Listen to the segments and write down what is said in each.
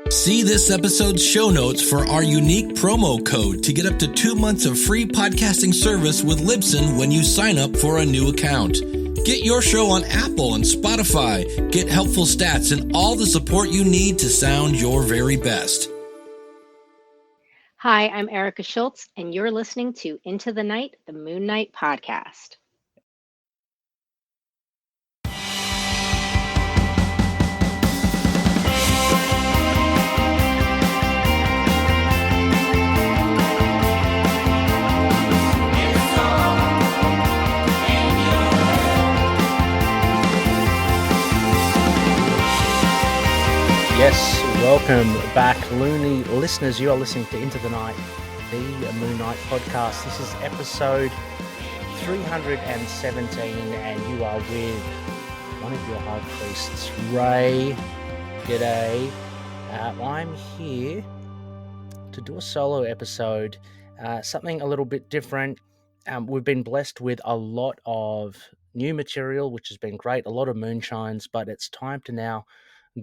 See this episode's show notes for our unique promo code to get up to 2 months of free podcasting service with Libsyn when you sign up for a new account. Get your show on Apple and Spotify, get helpful stats and all the support you need to sound your very best. Hi, I'm Erica Schultz, and you're listening to Into the Night, the Moon Knight podcast. Yes, welcome back, Looney listeners. You are listening to Into the Night, the Moon Knight podcast. This is episode 317, and you are with one of your high priests, Ray. G'day. I'm here to do a solo episode, something a little bit different. We've been blessed with a lot of new material, which has been great, a lot of moonshines, but it's time to now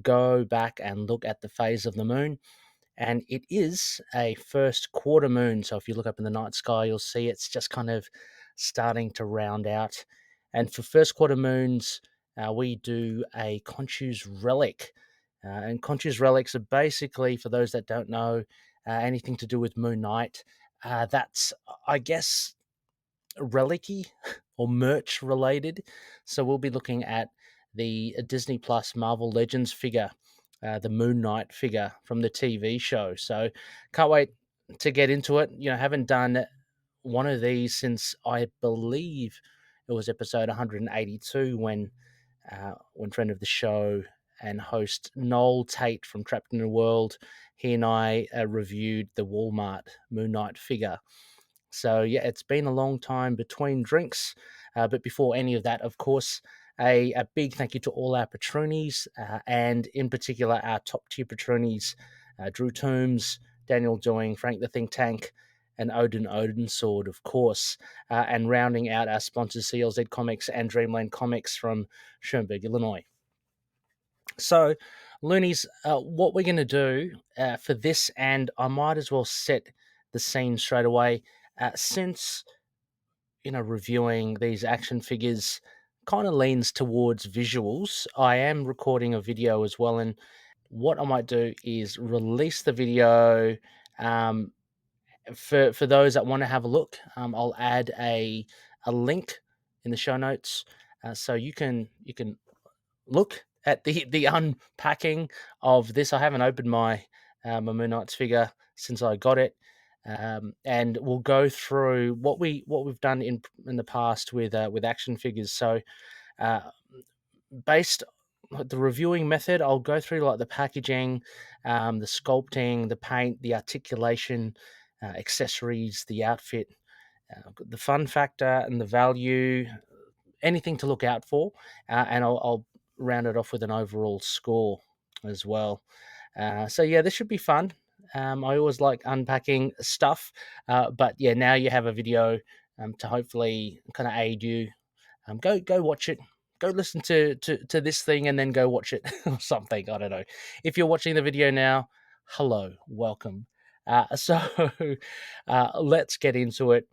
go back and look at the phase of the moon. And it is a first quarter moon. So if you look up in the night sky, you'll see it's just kind of starting to round out. And for first quarter moons, we do a KHONSHU'S relic. And KHONSHU'S relics are basically, for those that don't know, anything to do with Moon Knight. That's, I guess, relic-y or merch related. So we'll be looking at the Disney Plus Marvel Legends figure, the Moon Knight figure from the TV show. So can't wait to get into it. You know, haven't done one of these since I believe it was episode 182 when friend of the show and host Noel Tate from Trapped in a World, he and I reviewed the Walmart Moon Knight figure. So yeah, it's been a long time between drinks. But before any of that, of course, a big thank you to all our patronies, and in particular our top tier patronies, Drew Toombs, Daniel Doing, Frank the Think Tank, and Odin Sword, of course, and rounding out our sponsors, CLZ Comics and Dreamland Comics from Schoenberg, Illinois. So, Loonies, what we're going to do for this, and I might as well set the scene straight away, since reviewing these action figures kind of leans towards visuals. I am recording a video as well, and what I might do is release the video for those that want to have a look. I'll add a link in the show notes, so you can look at the unpacking of this. I haven't opened my Moon Knight's figure since I got it. And we'll go through what we've done in the past with action figures. So, based on the reviewing method, I'll go through like the packaging, the sculpting, the paint, the articulation, accessories, the outfit, the fun factor, and the value. Anything to look out for, and I'll round it off with an overall score as well. So yeah, this should be fun. I always like unpacking stuff, but yeah, now you have a video to hopefully kind of aid you. Go watch it. Go listen to this thing and then go watch it or something. I don't know. If you're watching the video now, hello, welcome. So let's get into it.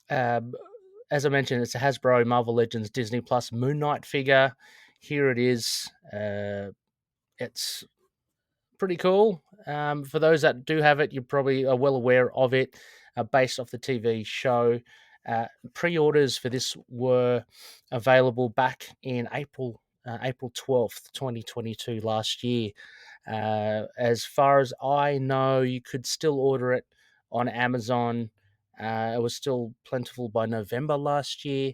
As I mentioned, it's a Hasbro Marvel Legends Disney Plus Moon Knight figure. Here it is. It's pretty cool. For those that do have it, you probably are well aware of it, based off the TV show. Pre-orders for this were available back in April 12th, 2022, last year. As far as I know, you could still order it on Amazon. It was still plentiful by November last year.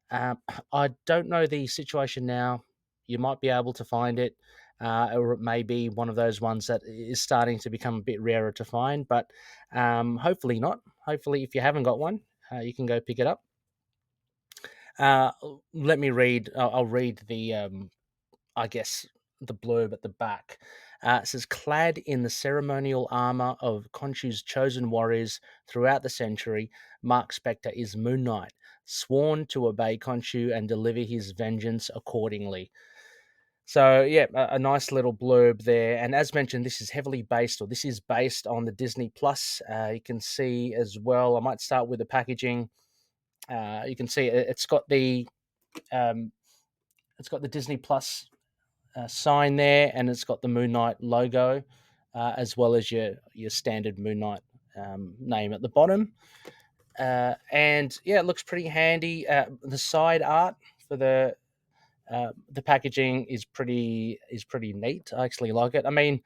I don't know the situation now. You might be able to find it, or it may be one of those ones that is starting to become a bit rarer to find, but hopefully not. Hopefully, if you haven't got one, you can go pick it up. Let me read. I'll read the, I guess, the blurb at the back. It says, clad in the ceremonial armor of KHONSHU'S chosen warriors throughout the century, Marc Spector is Moon Knight, sworn to obey KHONSHU and deliver his vengeance accordingly. So yeah, a nice little blurb there. And as mentioned, this is based on the Disney Plus. You can see as well. I might start with the packaging. You can see um, it's got the Disney Plus sign there, and it's got the Moon Knight logo, as well as your standard Moon Knight name at the bottom. And yeah, it looks pretty handy. The side art for the packaging is pretty neat. I actually like it. I mean,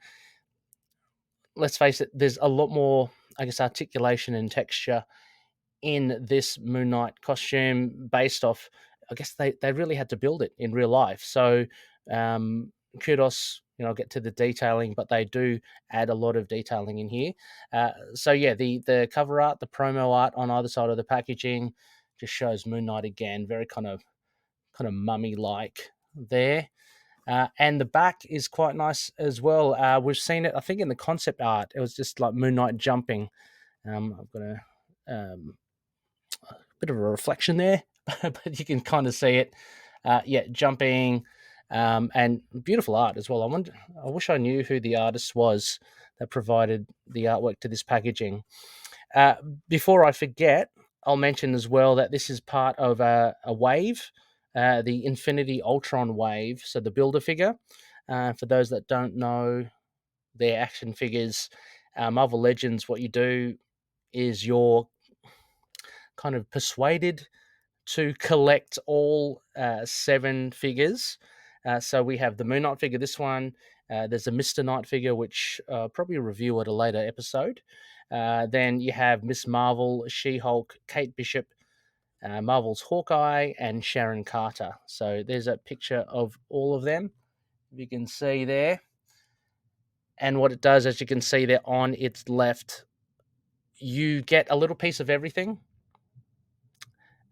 let's face it, there's a lot more, I guess, articulation and texture in this Moon Knight costume based off. I guess they really had to build it in real life. So kudos, I'll get to the detailing, but they do add a lot of detailing in here. So yeah, the cover art, the promo art on either side of the packaging just shows Moon Knight again, very kind of mummy like there. And the back is quite nice as well. We've seen it, I think, in the concept art. It was just like Moon Knight jumping. I've got a bit of a reflection there, but you can kind of see it. Jumping, and beautiful art as well. I wish I knew who the artist was that provided the artwork to this packaging. Before I forget, I'll mention as well that this is part of a wave, the Infinity Ultron wave. So the Builder figure, for those that don't know their action figures, Marvel Legends, what you do is you're kind of persuaded to collect all 7 figures. So we have the Moon Knight figure, this one. There's a Mr. Knight figure, which probably review at a later episode. Then you have Miss Marvel, She-Hulk, Kate Bishop, Marvel's Hawkeye, and Sharon Carter. So there's a picture of all of them, you can see there. And what it does, as you can see there on its left, you get a little piece of everything.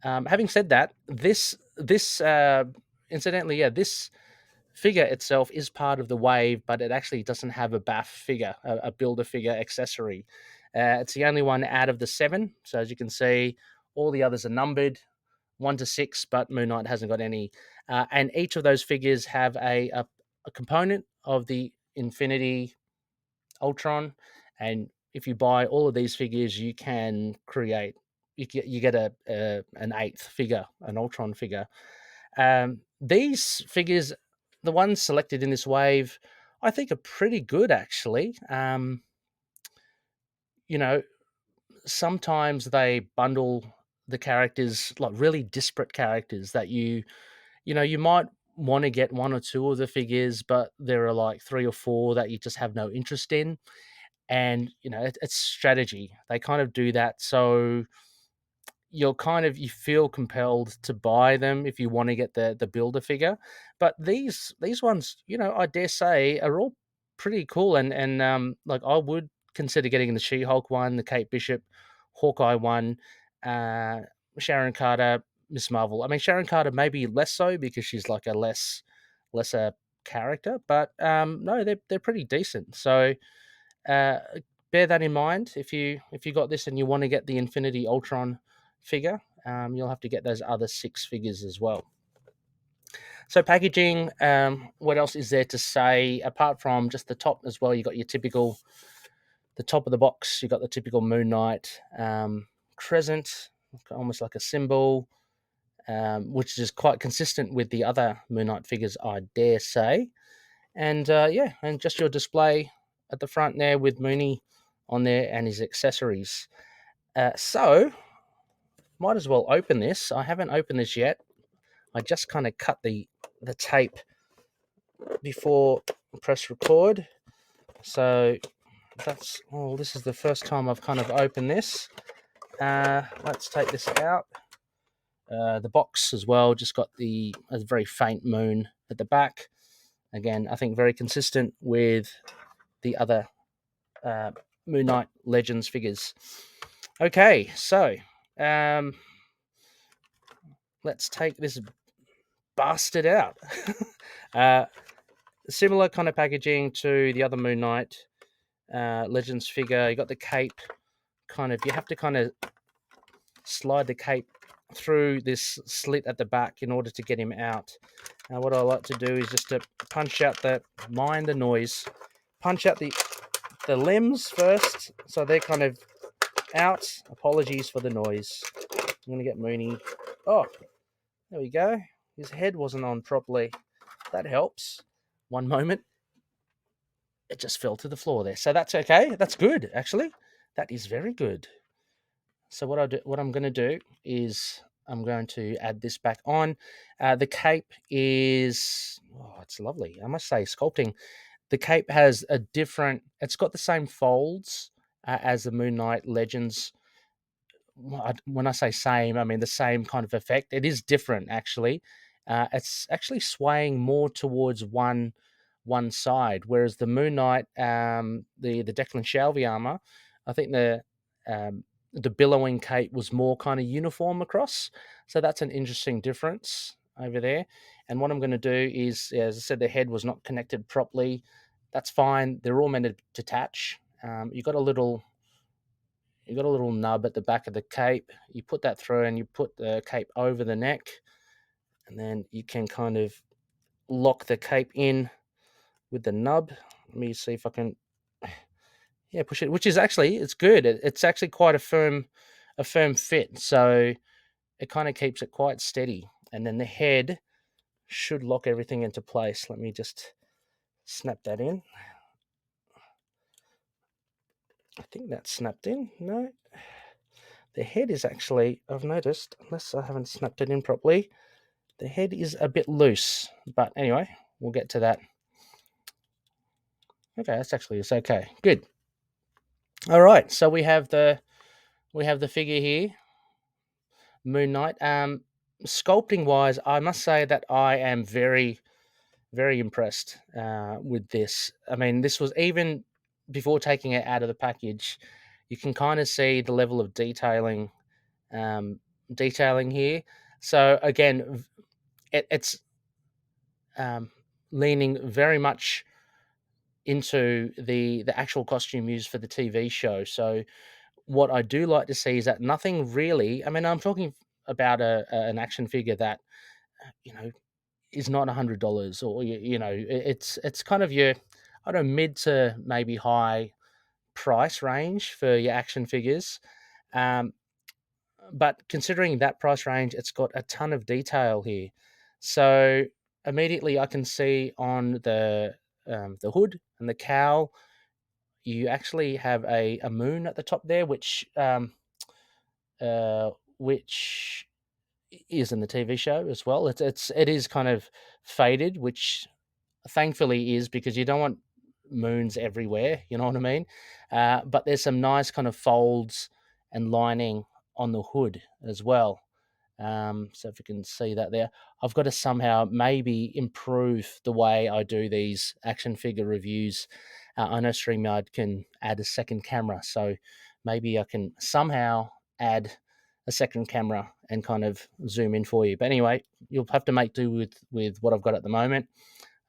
Having said that, this incidentally, this figure itself is part of the wave, but it actually doesn't have a BAF figure, a Builder figure accessory. It's the only one out of the 7. So as you can see, all the others are numbered 1 to 6, but Moon Knight hasn't got any. And each of those figures have a component of the Infinity Ultron, and if you buy all of these figures, you can create. You get an 8th figure, an Ultron figure. These figures, the ones selected in this wave, I think are pretty good actually. Sometimes they bundle the characters, like really disparate characters that you might want to get 1 or 2 of the figures, but there are like 3 or 4 that you just have no interest in. And it's strategy. They kind of do that, so you feel compelled to buy them if you want to get the Builder figure. But these ones, I dare say, are all pretty cool, and like I would consider getting the She-Hulk one, the Kate Bishop, Hawkeye one, Sharon Carter, Miss Marvel. I mean, Sharon Carter maybe less so because she's like a lesser character, but no, they're pretty decent. So bear that in mind. If you got this and you want to get the Infinity Ultron figure, you'll have to get those other 6 figures as well. So packaging, what else is there to say apart from just the top as well? You got your typical, the top of the box. You got the typical Moon Knight crescent, almost like a symbol, which is quite consistent with the other Moon Knight figures, I dare say. And and just your display at the front there with Mooney on there and his accessories. So might as well open this. I haven't opened this yet. I just kind of cut the tape before I press record. So this is the first time I've kind of opened this. Let's take this out. The box as well, just got a very faint moon at the back. Again, I think very consistent with the other Moon Knight Legends figures. Okay, so let's take this bastard out. Similar kind of packaging to the other Moon Knight Legends figure. You got the cape. You have to kind of slide the cape through this slit at the back in order to get him out. Now, what I like to do is just to punch out mind the noise, punch out the limbs first, so they're kind of out. Apologies for the noise. I'm going to get Mooney. Oh, there we go. His head wasn't on properly. That helps. One moment. It just fell to the floor there. So that's okay. That's good, actually. That is very good. So what I'm going to do is I'm going to add this back on. The cape is, it's lovely. I must say, sculpting. The cape has it's got the same folds as the Moon Knight Legends. When I say same, I mean the same kind of effect. It is different, actually. It's actually swaying more towards one side, whereas the Moon Knight, the Declan Shalvey armor, I think the billowing cape was more kind of uniform across. So that's an interesting difference over there. And what I'm going to do is, as I said, the head was not connected properly. That's fine. They're all meant to detach. You got a little nub at the back of the cape. You put that through and you put the cape over the neck, and then you can kind of lock the cape in with the nub. Let me see if I can, push it, which is actually, it's good. It's actually quite a firm fit. So it kind of keeps it quite steady. And then the head should lock everything into place. Let me just snap that in. I think that's snapped in. No. The head is actually, I've noticed, unless I haven't snapped it in properly, the head is a bit loose. But anyway, we'll get to that. Okay, it's okay. Good. All right, so we have the figure here, Moon Knight. Sculpting wise, I must say that I am very, very impressed with this. I mean, this was even before taking it out of the package. You can kind of see the level of detailing here. So again, it's leaning very much into the actual costume used for the TV show. So what I do like to see is that nothing really. I mean, I'm talking about an action figure that is not $100, or it's kind of your, I don't know, mid to maybe high price range for your action figures. But considering that price range, it's got a ton of detail here. So immediately I can see on the hood and the cowl, you actually have a moon at the top there, which is in the TV show as well. It is kind of faded, which thankfully is, because you don't want moons everywhere. You know what I mean? But there's some nice kind of folds and lining on the hood as well. So if you can see that there, I've got to somehow maybe improve the way I do these action figure reviews. I know StreamYard can add a second camera, so maybe I can somehow add a second camera and kind of zoom in for you. But anyway, you'll have to make do with what I've got at the moment.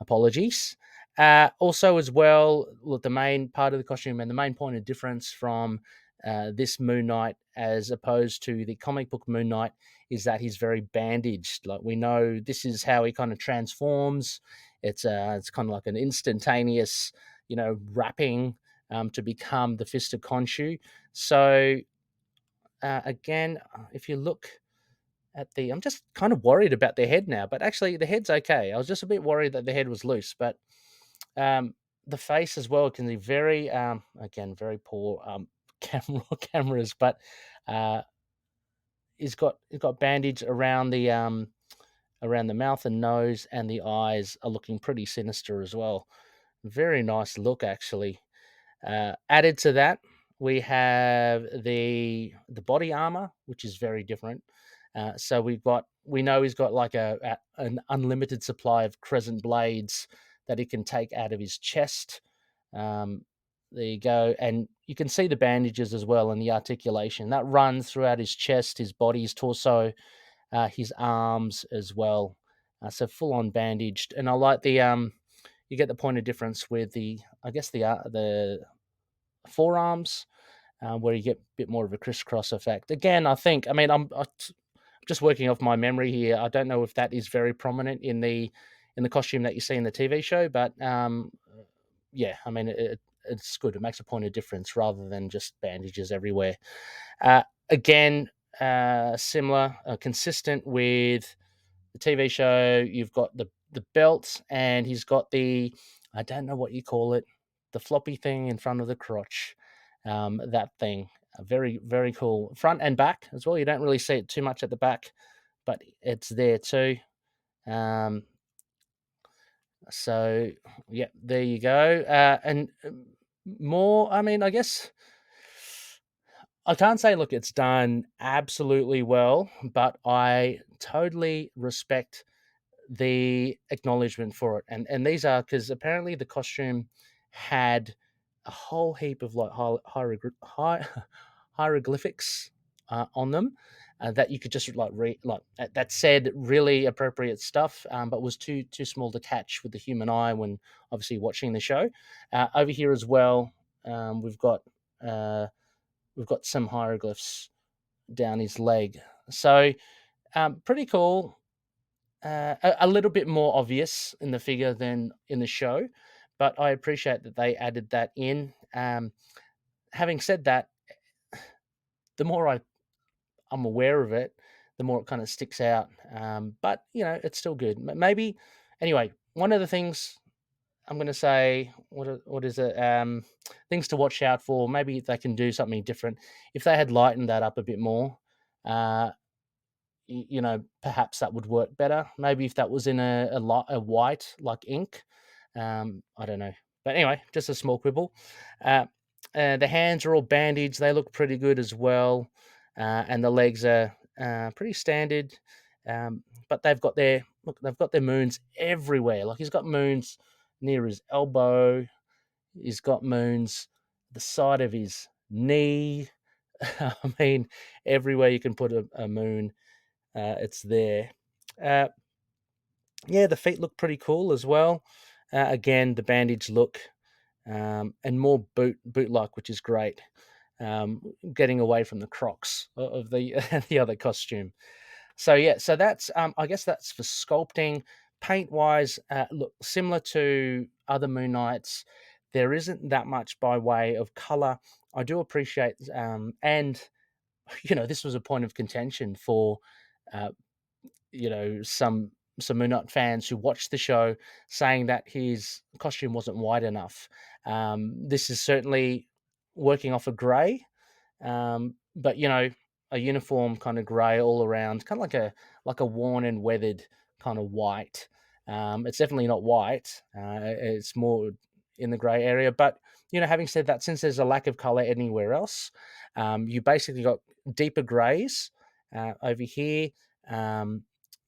Apologies. Also, as well, look, the main part of the costume and the main point of difference from this Moon Knight as opposed to the comic book Moon Knight is that he's very bandaged. Like, we know this is how he kind of transforms. It's kind of like an instantaneous, wrapping to become the Fist of Khonshu. So again, if you look at I'm just kind of worried about the head now, but actually the head's okay. I was just a bit worried that the head was loose, but the face as well can be very, again, very poor cameras, but he's got bandage around the mouth and nose, and the eyes are looking pretty sinister as well. Very nice look, actually. Added to that, we have the body armor, which is very different. So we know he's got like an unlimited supply of crescent blades that he can take out of his chest. There you go, and you can see the bandages as well, and the articulation that runs throughout his chest, his body, his torso, his arms as well. So full on bandaged, and I like the you get the point of difference with the forearms, where you get a bit more of a crisscross effect. Again, I think, I mean, I'm just working off my memory here, I don't know if that is very prominent in the costume that you see in the TV show, but yeah, I mean it's good. It makes a point of difference rather than just bandages everywhere. Again, similar, consistent with the TV show. You've got the belt, and he's got the, I don't know what you call it, the floppy thing in front of the crotch. That thing, very very cool, front and back as well. You don't really see it too much at the back, but it's there too. So yeah, there you go. And more. I mean, I guess I can't say, look, it's done absolutely well, but I totally respect the acknowledgement for it. And these are because apparently the costume had a whole heap of like hieroglyphics on them. That you could just like read, like that said really appropriate stuff, but was too small to catch with the human eye when obviously watching the show. Over here as well, we've got some hieroglyphs down his leg. So pretty cool. A little bit more obvious in the figure than in the show, but I appreciate that they added that in. Having said that, the more I'm aware of it, the more it kind of sticks out. But it's still good. Maybe anyway. One of the things I'm going to say, what is it? Things to watch out for. Maybe they can do something different. If they had lightened that up a bit more, perhaps that would work better. Maybe if that was in a white like ink. I don't know. But anyway, just a small quibble. The hands are all bandaged. They look pretty good as well. And the legs are pretty standard. But they've got their moons everywhere. Like he's got moons near his elbow. He's got moons the side of his knee. I mean, everywhere you can put a moon, it's there. Yeah, the feet look pretty cool as well. Again, the bandage look, and more boot-like, which is great. Getting away from the Crocs of the the other costume. So yeah, so that's I guess that's for sculpting. Paint wise, look similar to other Moon Knights. There isn't that much by way of color. I do appreciate, and this was a point of contention for uh, some Moon Knight fans who watched the show, saying that his costume wasn't wide enough. This is certainly working off a grey, but a uniform kind of grey all around, kind of like a worn and weathered kind of white. It's definitely not white. It's more in the grey area. But having said that, since there's a lack of colour anywhere else, you basically got deeper greys over here, and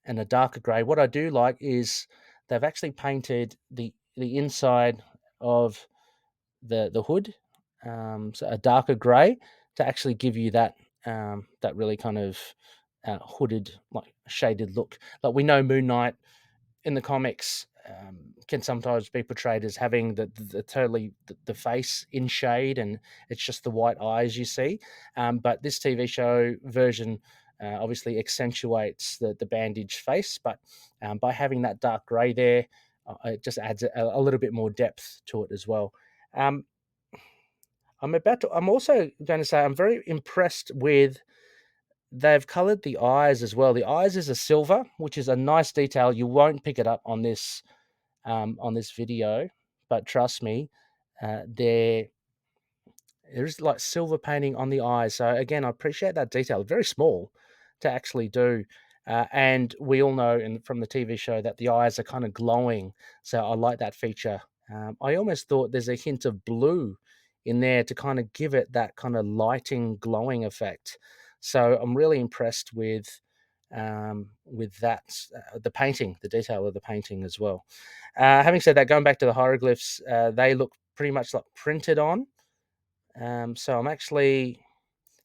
a darker grey. What I do like is they've actually painted the inside of the hood, so a darker grey, to actually give you that that really kind of hooded, like shaded look. Like we know Moon Knight in the comics can sometimes be portrayed as having the totally the face in shade, and it's just the white eyes you see. But this TV show version obviously accentuates the bandaged face, but by having that dark grey there, it just adds a little bit more depth to it as well. Um, I'm also going to say I'm very impressed with. They've coloured the eyes as well. The eyes is a silver, which is a nice detail. You won't pick it up on this video, but trust me, there's like silver painting on the eyes. So again, I appreciate that detail. Very small to actually do. And we all know from the TV show that the eyes are kind of glowing. So I like that feature. I almost thought there's a hint of blue in there to kind of give it that kind of lighting, glowing effect. So I'm really impressed with that, the painting, the detail of the painting as well. Having said that, going back to the hieroglyphs, they look pretty much like printed on. So I'm actually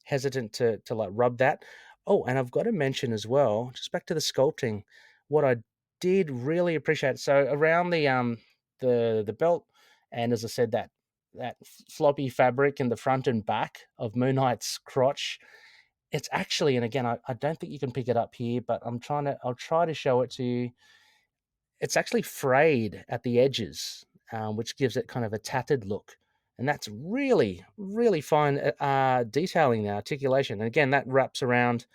hesitant to like rub that. Oh, and I've got to mention as well, just back to the sculpting, what I did really appreciate. So around the belt, and as I said, that floppy fabric in the front and back of Moon Knight's crotch, it's actually, and again, I don't think you can pick it up here, but I'll try to show it to you. It's actually frayed at the edges, which gives it kind of a tattered look. And that's really, really fine detailing, the articulation. And again, that wraps around,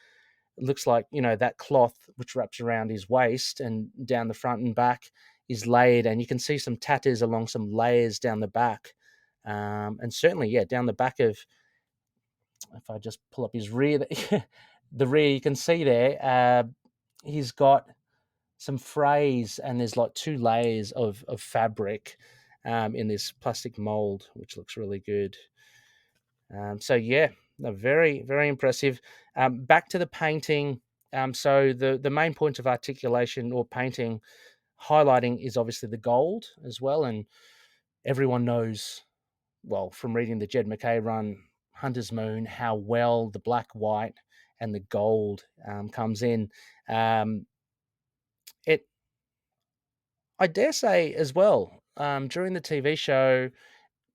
looks like, that cloth which wraps around his waist and down the front and back is laid. And you can see some tatters along some layers down the back. And certainly, yeah, down the back of, if I just pull up his rear, the rear, you can see there, he's got some frays, and there's like 2 layers of fabric in this plastic mold, which looks really good. So yeah, very, very impressive. Back to the painting. So the main point of articulation or painting, highlighting, is obviously the gold as well, and everyone knows, well, from reading the Jed McKay run, Hunter's Moon, how well the black, white, and the gold comes in. It I dare say as well, during the TV show,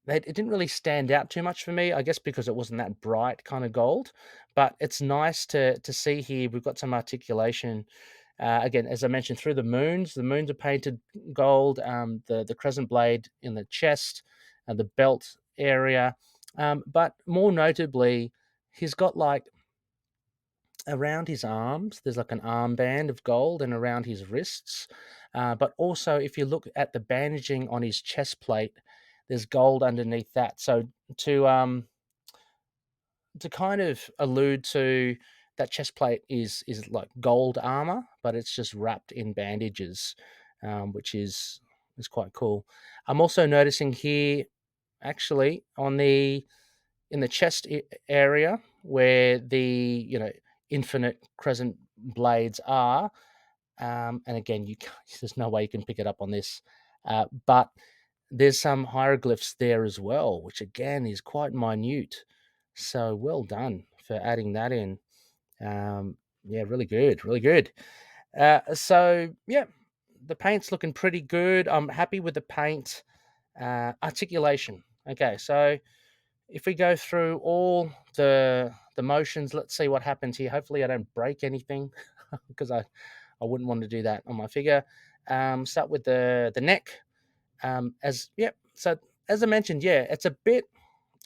it didn't really stand out too much for me, I guess because it wasn't that bright kind of gold. But it's nice to see here we've got some articulation. Again, as I mentioned, through the moons are painted gold, the crescent blade in the chest, and the belt area. But more notably, he's got like around his arms, there's like an armband of gold, and around his wrists. But also, if you look at the bandaging on his chest plate, there's gold underneath that. So to to kind of allude to that, chest plate is like gold armor, but it's just wrapped in bandages, which is quite cool. I'm also noticing here, actually, on the in the chest area where the infinite crescent blades are. And again, there's no way you can pick it up on this, but there's some hieroglyphs there as well, which again is quite minute. So well done for adding that in. Yeah, really good, really good. So yeah, the paint's looking pretty good. I'm happy with the paint. Articulation. Okay, so if we go through all the motions, let's see what happens here. Hopefully I don't break anything because I wouldn't want to do that on my figure. Start with the neck. So as I mentioned, yeah, it's a bit,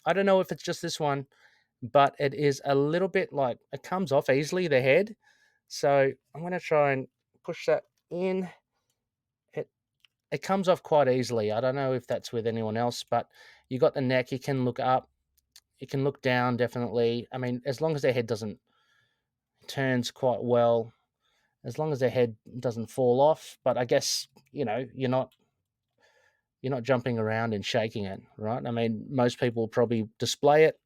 I don't know if it's just this one, but it is a little bit like it comes off easily, the head. So I'm going to try and push that in. It comes off quite easily. I don't know if that's with anyone else, but you got the neck, you can look up, you can look down, definitely. I mean, as long as their head doesn't turns quite well, as long as their head doesn't fall off. But I guess you're not jumping around and shaking it, right? I mean, most people will probably display it.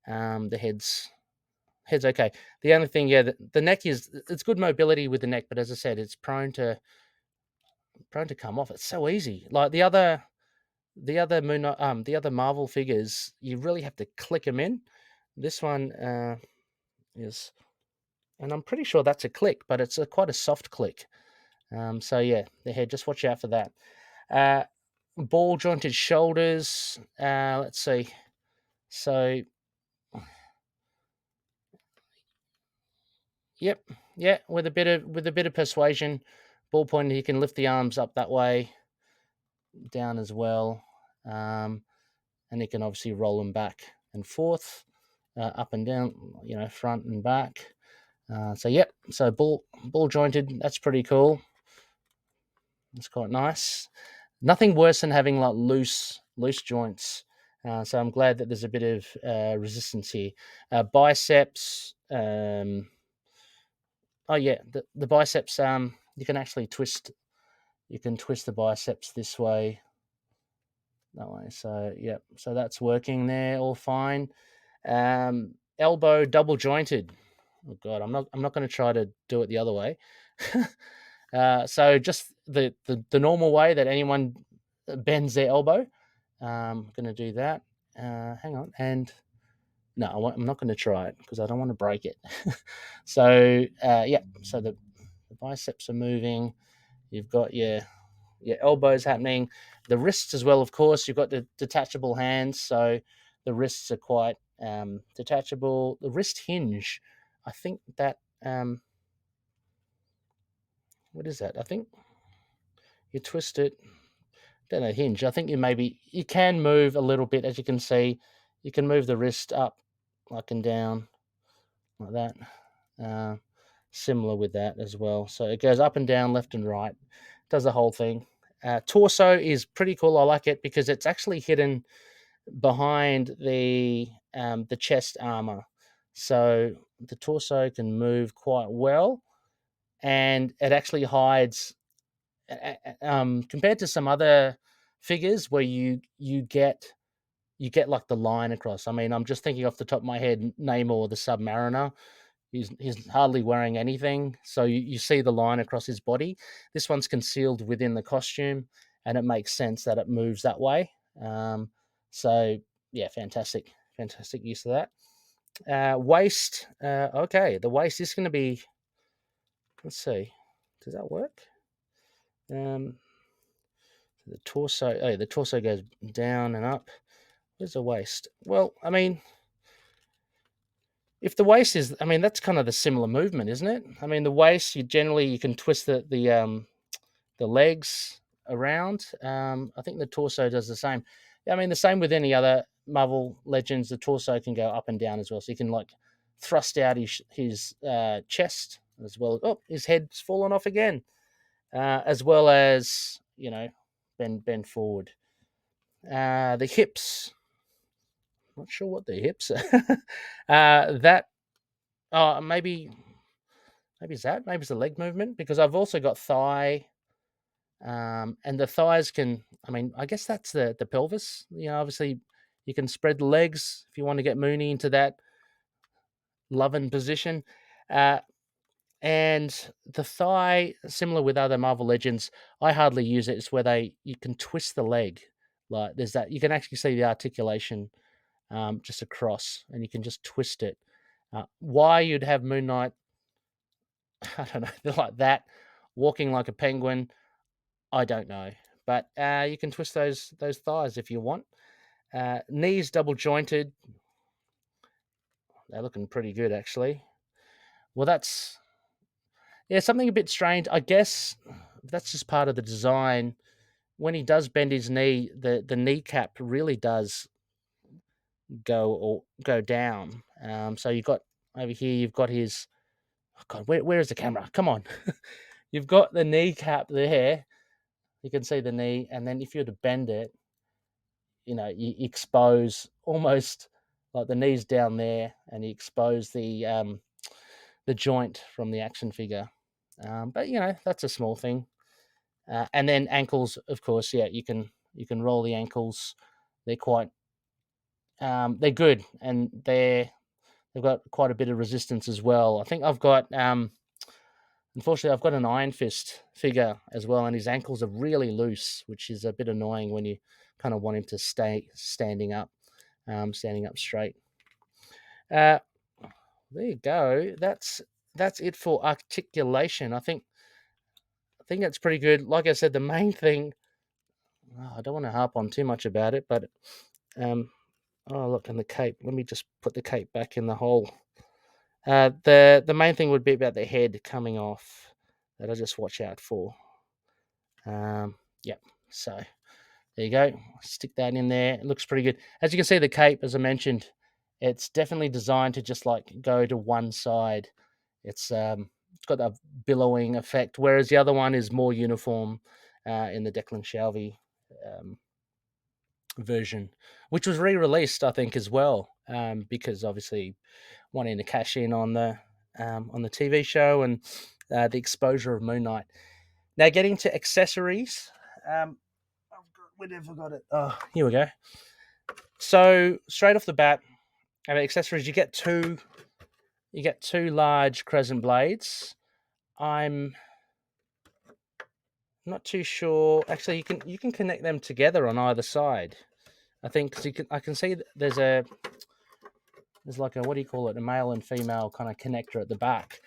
The head's okay. The only thing, yeah, the neck it's good mobility with the neck, but as I said, it's prone to come off. It's so easy. Like the other Marvel figures, you really have to click them in. This one is, and I'm pretty sure that's a click, but it's quite a soft click. So yeah, the head, just watch out for that. Ball jointed shoulders. Let's see. So, yep, yeah, with a bit of persuasion, ball pointed, he can lift the arms up that way, down as well, and he can obviously roll them back and forth, up and down, front and back. So yep, so ball jointed. That's pretty cool. It's quite nice. Nothing worse than having like loose joints. So I'm glad that there's a bit of resistance here. Biceps. Oh yeah, the biceps. You can actually twist. You can twist the biceps this way, that way. So yeah, so that's working there, all fine. Elbow double jointed. Oh god, I'm not going to try to do it the other way. So just the normal way that anyone bends their elbow. I'm going to do that. Hang on, and no, I'm not going to try it because I don't want to break it. So yeah, so the biceps are moving. You've got your elbows happening, the wrists as well. Of course, you've got the detachable hands, so the wrists are quite detachable. The wrist hinge, I think that what is that? I think you twist it. Don't know, hinge. I think you can move a little bit, as you can see. You can move the wrist up, like and down, like that. Similar with that as well. So it goes up and down, left and right. Does the whole thing. Torso is pretty cool. I like it because it's actually hidden behind the chest armor, so the torso can move quite well, and it actually hides. Compared to some other figures where you get like the line across. I mean, I'm just thinking off the top of my head, Namor the Submariner. He's hardly wearing anything, so you see the line across his body. This one's concealed within the costume, and it makes sense that it moves that way. So yeah, fantastic use of that. Waist, okay, the waist is going to be. Let's see, does that work? The torso. Oh, the torso goes down and up. Where's the waist? Well, I mean, if the waist is, I mean, that's kind of the similar movement, isn't it? I mean, the waist, you can twist the legs around. I think the torso does the same. I mean, the same with any other Marvel Legends. The torso can go up and down as well, so you can like thrust out his chest as well. Oh, his head's fallen off again, as well as bend forward. The hips. Not sure what the hips are. That maybe it's that. Maybe it's the leg movement, because I've also got thigh, and the thighs can. I mean, I guess that's the pelvis. Obviously, you can spread the legs if you want to get Mooney into that loving position. And the thigh, similar with other Marvel Legends, I hardly use it. It's where you can twist the leg. Like there's that. You can actually see the articulation just across, and you can just twist it. Why you'd have Moon Knight, I don't know, like that, walking like a penguin, I don't know. But you can twist those thighs if you want. Knees double jointed. They're looking pretty good, actually. Well, that's something a bit strange. I guess that's just part of the design. When he does bend his knee, the kneecap really does go down. So you've got over here, you've got his. Oh God, where is the camera? Come on. You've got the kneecap there. You can see the knee, and then if you were to bend it, you expose almost like the knee's down there, and you expose the joint from the action figure. But that's a small thing. And then ankles, of course, yeah, you can roll the ankles. They're quite they're good, and they've got quite a bit of resistance as well. I think I've got unfortunately, I've got an Iron Fist figure as well, and his ankles are really loose, which is a bit annoying when you kind of want him to stay standing up straight. There you go. That's it for articulation. I think that's pretty good. Like I said, the main thing. I don't want to harp on too much about it, but oh look, and the cape. Let me just put the cape back in the hole. The main thing would be about the head coming off, that I just watch out for. Yep. So there you go. Stick that in there. It looks pretty good. As you can see, the cape, as I mentioned, it's definitely designed to just like go to one side. It's got that billowing effect, whereas the other one is more uniform in the Declan Shalvey version, which was re-released, I think, as well, because obviously wanting to cash in on the TV show and the exposure of Moon Knight. Now, getting to accessories, where have I got it? Oh, here we go. So straight off the bat, accessories, you get two large crescent blades. I'm not too sure. Actually, you can connect them together on either side. I think because I can see there's like a, what do you call it, a male and female kind of connector at the back.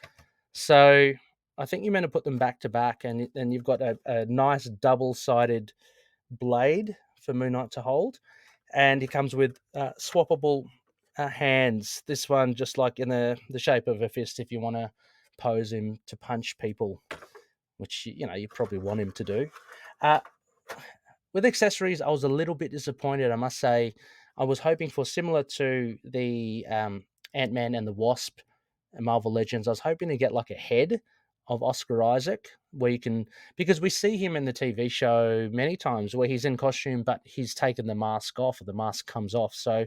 So I think you're meant to put them back to back, and then you've got a nice double-sided blade for Moon Knight to hold, and it comes with swappable hands. This one just like in the shape of a fist if you want to pose him to punch people, which you probably want him to do. Uh, with accessories, I was a little bit disappointed, I must say. I was hoping for similar to the Ant-Man and the Wasp and Marvel Legends. I was hoping to get like a head of Oscar Isaac, where you can, because we see him in the TV show many times where he's in costume, but he's taken the mask off, or the mask comes off. So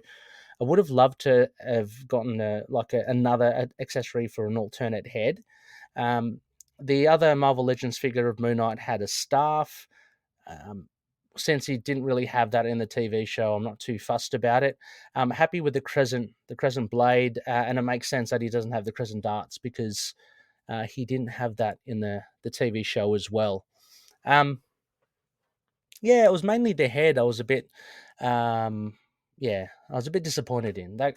I would have loved to have gotten another accessory for an alternate head. The other Marvel Legends figure of Moon Knight had a staff. Um, since he didn't really have that in the TV show, I'm not too fussed about it. I'm happy with the crescent blade, and it makes sense that he doesn't have the crescent darts because he didn't have that in the TV show as well. Yeah, it was mainly the head. I was a bit, I was a bit disappointed in that.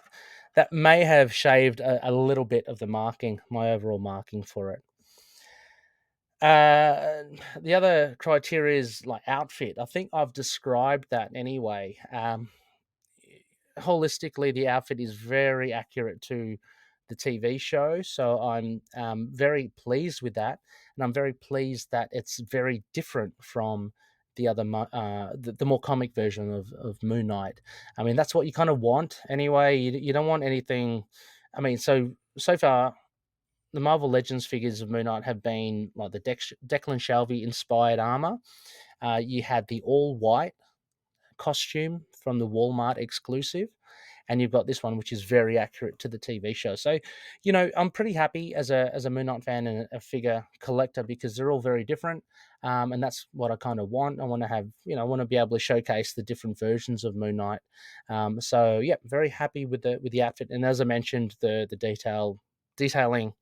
That may have shaved a little bit of the marking, my overall marking for it. The other criteria is like outfit. I think I've described that anyway. Holistically, the outfit is very accurate to the TV show, so I'm very pleased with that, and I'm very pleased that it's very different from the other the more comic version of Moon Knight. I mean, that's what you kind of want anyway. You don't want anything. I mean, so far the Marvel Legends figures of Moon Knight have been like the Declan Shalvey inspired armor. You had the all white costume from the Walmart exclusive, and you've got this one which is very accurate to the TV show. So, I'm pretty happy as a Moon Knight fan and a figure collector because they're all very different, and that's what I kind of want. I want to have, I want to be able to showcase the different versions of Moon Knight. So yeah, very happy with the outfit, and as I mentioned, the detailing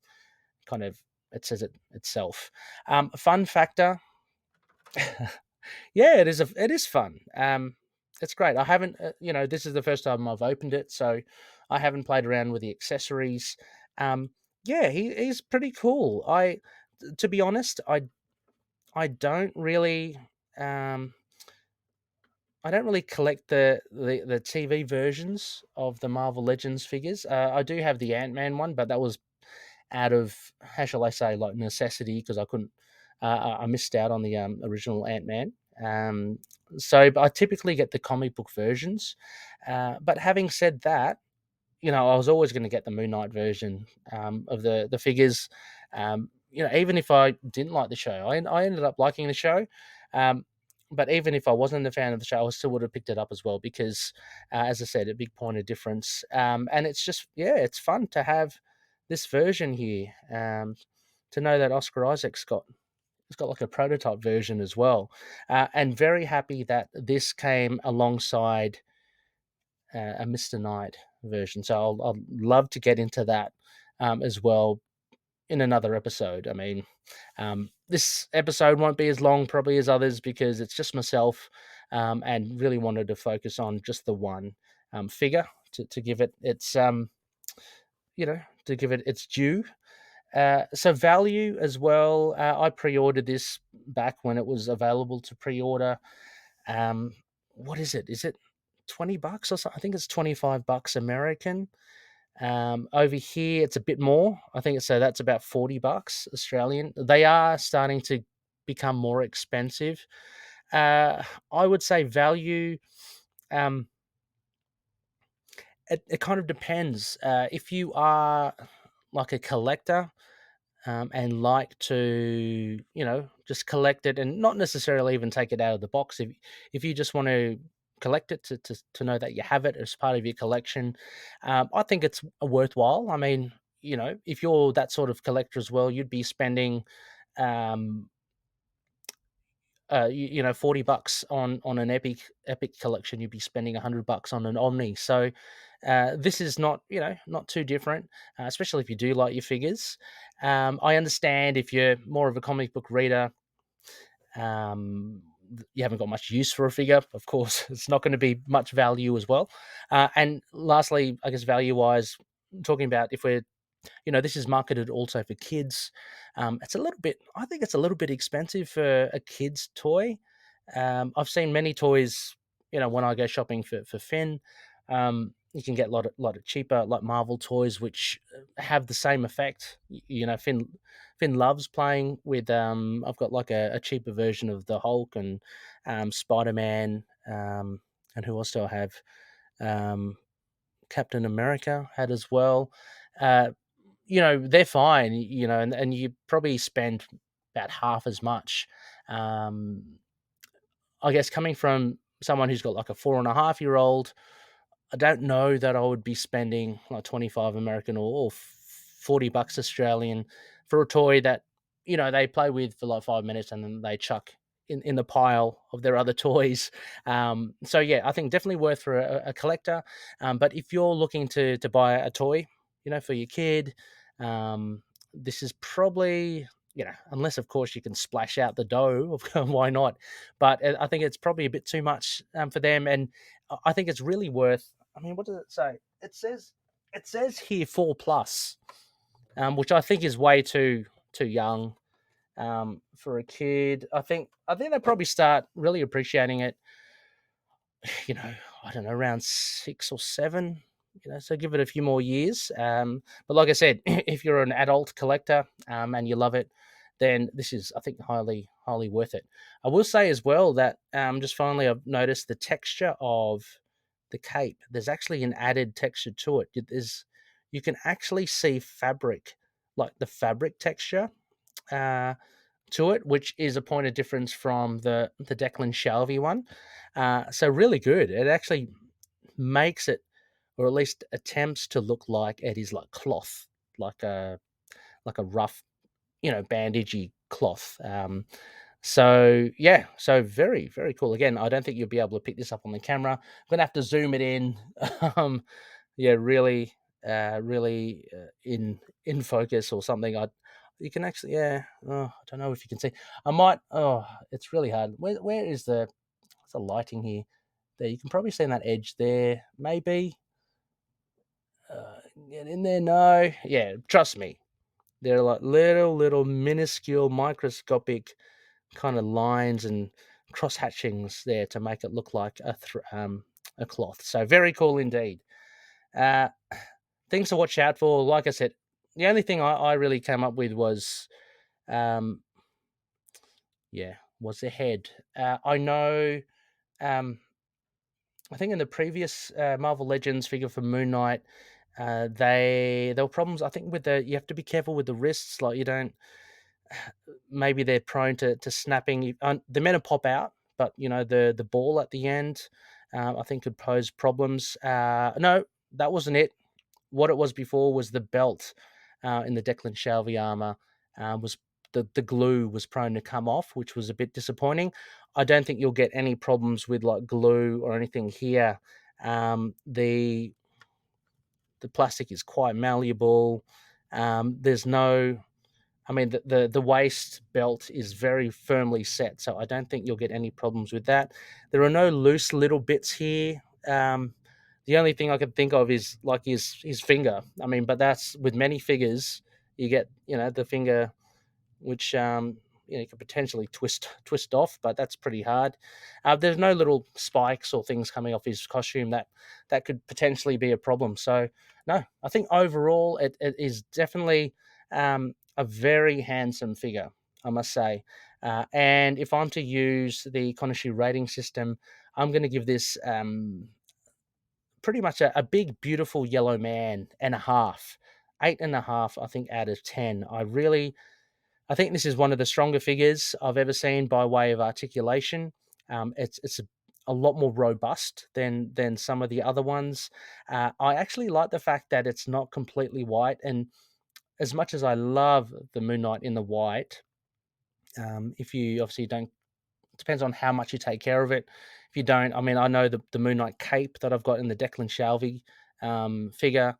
kind of it says it itself. Fun factor. Yeah, it is fun. It's great. I haven't, this is the first time I've opened it, so I haven't played around with the accessories. Yeah, he's pretty cool. To be honest, I don't really, I don't really collect the TV versions of the Marvel Legends figures. I do have the Ant-Man one, but that was out of, how shall I say, like necessity, because I couldn't. I missed out on the original Ant-Man. So I typically get the comic book versions. But having said that, I was always going to get the Moon Knight version of the figures. Even if I didn't like the show, I ended up liking the show. But even if I wasn't a fan of the show, I still would have picked it up as well because, as I said, a big point of difference. And it's just, yeah, it's fun to have this version here. To know that Oscar Isaac's got like a prototype version as well, and very happy that this came alongside a Mr. Knight version. So I'll love to get into that as well in another episode. I mean, this episode won't be as long probably as others because it's just myself, and really wanted to focus on just the one figure to give it its to give it its due. So value as well. I pre-ordered this back when it was available to pre-order. What is it? Is it $20 or something? I think it's $25 American. Over here, it's a bit more. I think that's about $40 Australian. They are starting to become more expensive. I would say value. It kind of depends. If you are like a collector, and like to, just collect it and not necessarily even take it out of the box. If you just want to collect it to know that you have it as part of your collection, I think it's worthwhile. I mean, if you're that sort of collector as well, you'd be spending, um, $40 on an epic collection. You'd be spending $100 on an Omni. So this is not not too different, especially if you do like your figures. I understand if you're more of a comic book reader, you haven't got much use for a figure. Of course, it's not going to be much value as well. And lastly, I guess value wise, talking about if we're this is marketed also for kids. It's a little bit, I think it's a little bit expensive for a kid's toy. I've seen many toys, when I go shopping for Finn, You can get a lot of cheaper like Marvel toys, which have the same effect. Finn loves playing with. I've got like a cheaper version of the Hulk and Spider Man. And who else do I have? Um, Captain America had as well. Uh, they're fine. And you probably spend about half as much. Um, I guess coming from someone who's got like a 4.5-year-old, I don't know that I would be spending like 25 American or $40 Australian for a toy that, they play with for like 5 minutes and then they chuck in the pile of their other toys. So yeah, I think definitely worth for a collector. But if you're looking to buy a toy, for your kid, this is probably, unless of course you can splash out the dough, why not? But I think it's probably a bit too much for them. And I think it's really worth. I mean, what does it say? It says here 4+, which I think is way too young for a kid. I think they probably start really appreciating it. I don't know, around 6 or 7. So give it a few more years. But like I said, if you're an adult collector and you love it, then this is, I think, highly worth it. I will say as well that just finally I've noticed the texture of the cape. There's actually an added texture to it. You can actually see fabric, like the fabric texture to it, which is a point of difference from the Declan Shalvey one. So really good. It actually makes it, or at least attempts to look like it is like cloth, like a rough, bandagey cloth. So yeah, so very, very cool. Again, I don't think you'll be able to pick this up on the camera. I'm gonna have to zoom it in. Yeah, really, in focus or something. You can actually, yeah. Oh, I don't know if you can see. I might. Oh, it's really hard. Where is the lighting here? There, you can probably see that edge there. Maybe get in there. No, yeah. Trust me, they're like little minuscule microscopic kind of lines and cross hatchings there to make it look like a cloth. So very cool indeed. Things to watch out for. Like I said, the only thing I really came up with was, was the head. I know. I think in the previous Marvel Legends figure for Moon Knight, there were problems. I think you have to be careful with the wrists. Like you don't. Maybe they're prone to snapping. They're meant to pop out, but the ball at the end, I think could pose problems. No, that wasn't it. What it was before was the belt in the Declan Shalvey armor was the glue was prone to come off, which was a bit disappointing. I don't think you'll get any problems with like glue or anything here. The plastic is quite malleable. There's no, I mean, the waist belt is very firmly set, so I don't think you'll get any problems with that. There are no loose little bits here. The only thing I can think of is like his finger. I mean, but that's with many figures, you get the finger, which you could potentially twist off, but that's pretty hard. There's no little spikes or things coming off his costume that could potentially be a problem. So no, I think overall it is definitely a very handsome figure, I must say. And if I'm to use the KHONSHU rating system, I'm going to give this pretty much a big, beautiful yellow man and a half. 8.5, I think, out of 10. I think this is one of the stronger figures I've ever seen by way of articulation. It's a lot more robust than some of the other ones. I actually like the fact that it's not completely white, and as much as I love the Moon Knight in the white, if you obviously don't, it depends on how much you take care of it. If you don't, I mean, I know the Moon Knight cape that I've got in the Declan Shalvey figure,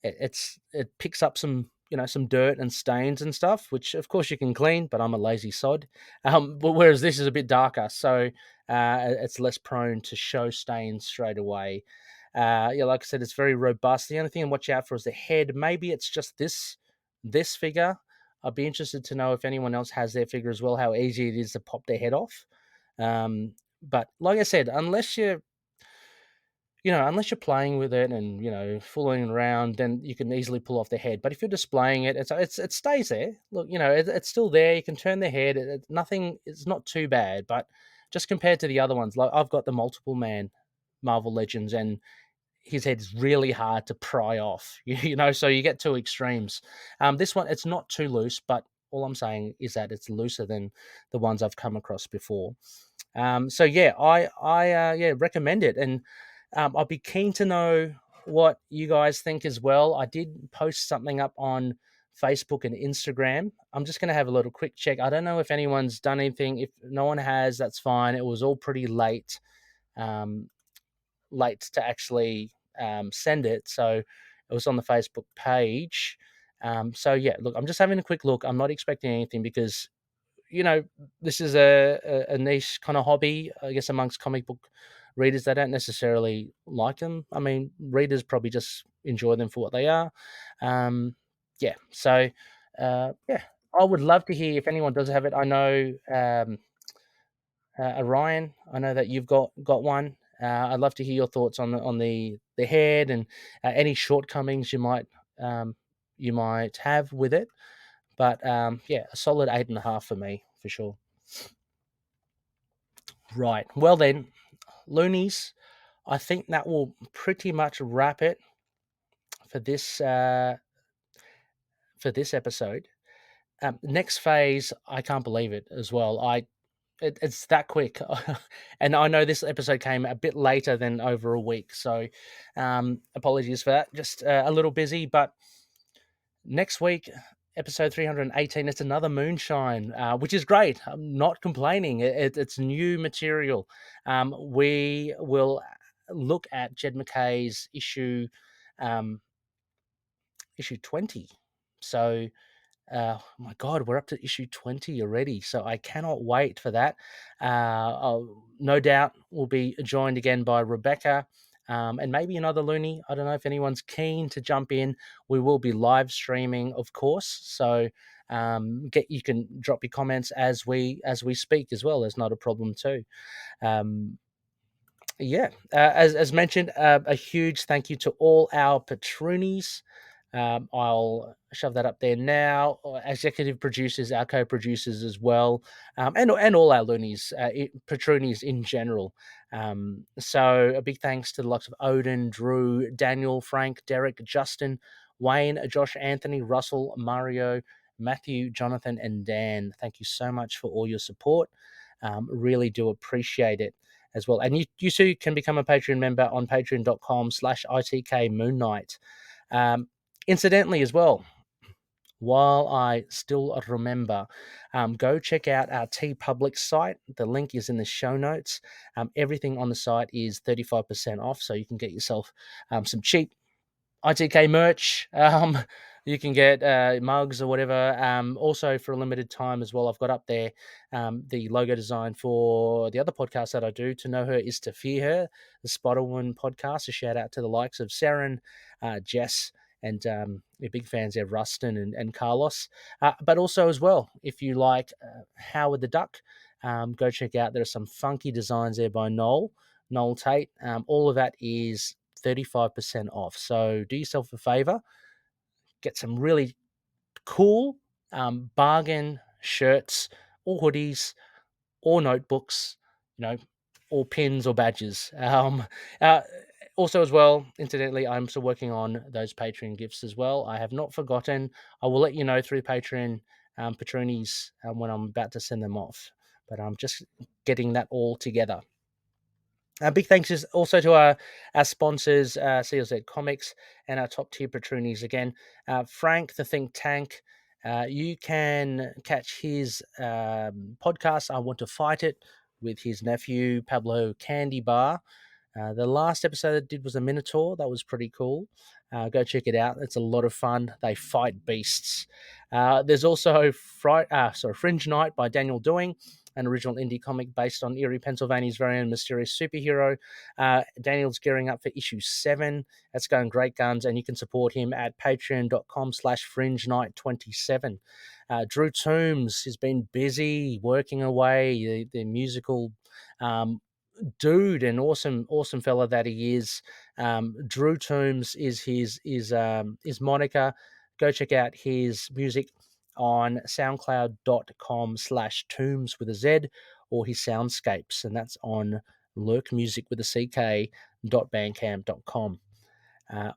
it picks up some some dirt and stains and stuff, which of course you can clean, but I'm a lazy sod. But whereas this is a bit darker, so it's less prone to show stains straight away. Like I said, it's very robust. The only thing to watch out for is the head. Maybe it's just this figure. I'd be interested to know if anyone else has their figure as well, how easy it is to pop their head off. But like I said, unless unless you're playing with it and fooling around, then you can easily pull off the head. But if you're displaying it, it stays there. Look, it's still there. You can turn the head. Nothing. It's not too bad. But just compared to the other ones, like I've got the multiple man Marvel Legends, and his head's really hard to pry off. So you get two extremes. This one, it's not too loose, but all I'm saying is that it's looser than the ones I've come across before. So yeah, I recommend it, and I'd be keen to know what you guys think as well. I did post something up on Facebook and Instagram. I'm just going to have a little quick check. I don't know if anyone's done anything. If no one has, that's fine. It was all pretty late to actually send it, so it was on the Facebook page. So yeah, look, I'm just having a quick look. I'm not expecting anything because this is a niche kind of hobby, I guess, amongst comic book readers. They don't necessarily like them. I mean, readers probably just enjoy them for what they are. Yeah, so yeah, I would love to hear if anyone does have it. I know Orion, I know that you've got one. I'd love to hear your thoughts on the head and any shortcomings you might have with it. But yeah, a solid 8.5 for me for sure. Right. Well then, Loonies, I think that will pretty much wrap it for this episode. Next phase, I can't believe it as well. It's that quick, and I know this episode came a bit later than over a week, so apologies for that. Just a little busy, but next week, episode 318, it's another moonshine, which is great. I'm not complaining. It's new material. We will look at Jed McKay's issue 20. So, my God, we're up to issue 20 already. So I cannot wait for that. No doubt we'll be joined again by Rebecca. And maybe another Looney. I don't know if anyone's keen to jump in. We will be live streaming, of course. So you can drop your comments as we speak as well. There's not a problem too. Yeah, as mentioned, a huge thank you to all our patroonies. I'll shove that up there now. Executive producers, our co-producers as well, and all our loonies, patroonies in general. So a big thanks to the likes of Odin, Drew, Daniel, Frank, Derek, Justin, Wayne, Josh, Anthony, Russell, Mario, Matthew, Jonathan, and Dan. Thank you so much for all your support. Really do appreciate it as well. And you too can become a Patreon member on patreon.com/ITK Moon Knight. Incidentally as well, while I still remember, go check out our TeePublic site. The link is in the show notes. Everything on the site is 35% off, so you can get yourself some cheap ITK merch. You can get mugs or whatever. Also, for a limited time as well, I've got up there the logo design for the other podcast that I do. To Know Her is to Fear Her, the Spider-Woman podcast. A shout out to the likes of Saren, Jess, and we're big fans there, Rustin and Carlos. But also as well, if you like Howard the Duck, go check out. There are some funky designs there by Noel Tate. All of that is 35% off. So do yourself a favor, get some really cool bargain shirts or hoodies or notebooks, or pins or badges. Also as well, incidentally, I'm still working on those Patreon gifts as well. I have not forgotten. I will let you know through Patreon patronies when I'm about to send them off. But I'm just getting that all together. Big thanks is also to our sponsors, CLZ Comics, and our top tier patronies again. Frank, the Think Tank. You can catch his podcast, I Want to Fight It, with his nephew, Pablo Candy Bar. The last episode I did was a Minotaur. That was pretty cool. Go check it out. It's a lot of fun. They fight beasts. There's also Fringe Night by Daniel Doing, an original indie comic based on Erie, Pennsylvania's very own mysterious superhero. Daniel's gearing up for issue 7. That's going great guns, and you can support him at patreon.com/fringenight27. Drew Toombs has been busy working away the musical dude and awesome fella that he is. Drew Toombs is his moniker. Go check out his music on soundcloud.com/Toombs with a Z, or his soundscapes, and that's on Lurk Music with a CK.bandcamp.com.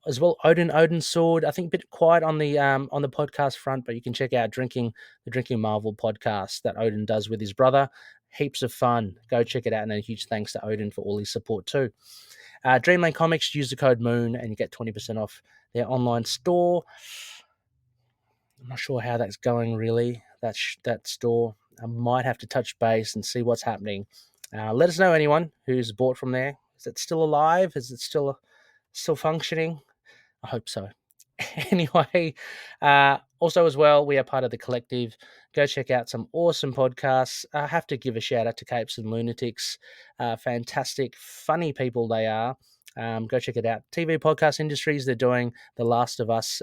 As well, Odin Sword. I think a bit quiet on the podcast front, but you can check out the Drinking Marvel podcast that Odin does with his brother. Heaps of fun. Go check it out, and a huge thanks to Odin for all his support too. Dreamland Comics, use the code MOON and you get 20% off their online store. I'm not sure how that's going really. That store. I might have to touch base and see what's happening. Let us know, anyone who's bought from there. Is it still alive? Is it still functioning? I hope so. Anyway, also as well, we are part of the collective. Go check out some awesome podcasts. I have to give a shout out to Capes and Lunatics. Fantastic, funny people they are. Go check it out. TV Podcast Industries, they're doing The Last of Us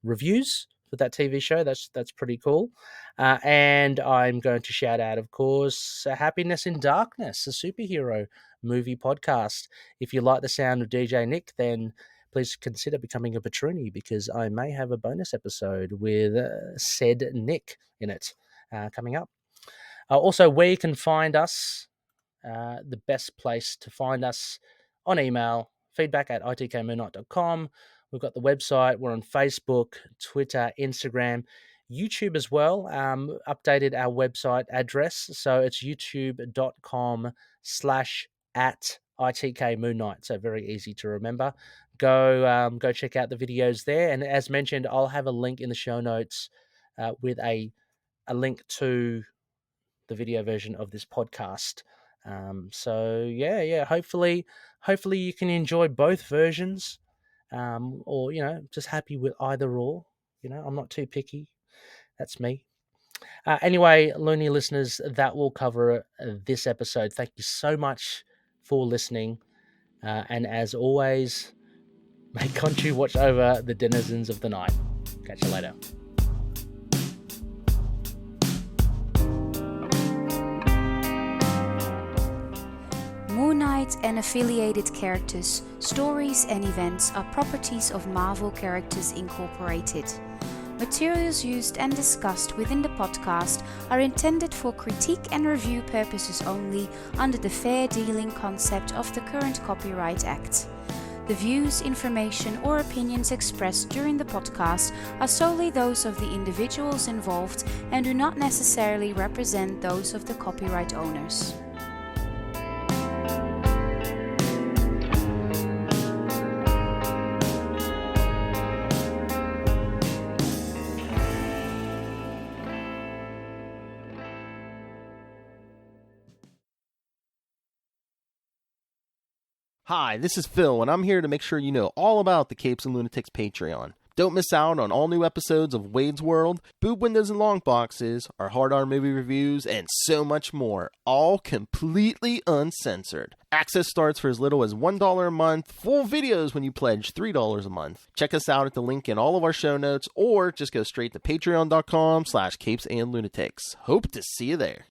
reviews for that TV show. That's pretty cool. And I'm going to shout out, of course, Happiness in Darkness, a superhero movie podcast. If you like the sound of DJ Nick, then please consider becoming a patroni, because I may have a bonus episode with said Nick in it coming up. Also, where you can find us, the best place to find us on email, feedback@itkmoonnight.com. We've got the website. We're on Facebook, Twitter, Instagram, YouTube as well. Updated our website address. So it's youtube.com/@ITKMoonnight. So very easy to remember. Go check out the videos there. And as mentioned, I'll have a link in the show notes with a link to the video version of this podcast. So yeah. Hopefully you can enjoy both versions. Or, just happy with either or. I'm not too picky. That's me. Anyway, Looney listeners, that will cover this episode. Thank you so much for listening. And as always, may Khonshu watch over the denizens of the night. Catch you later. Moon Knight and affiliated characters, stories and events are properties of Marvel Characters Incorporated. Materials used and discussed within the podcast are intended for critique and review purposes only under the fair dealing concept of the current Copyright Act. The views, information or opinions expressed during the podcast are solely those of the individuals involved and do not necessarily represent those of the copyright owners. Hi, this is Phil, and I'm here to make sure you know all about the Capes and Lunatics Patreon. Don't miss out on all new episodes of Wade's World, Boob Windows and Long Boxes, our Hard R movie reviews, and so much more, all completely uncensored. Access starts for as little as $1 a month, full videos when you pledge $3 a month. Check us out at the link in all of our show notes, or just go straight to patreon.com/capesandlunatics. Hope to see you there.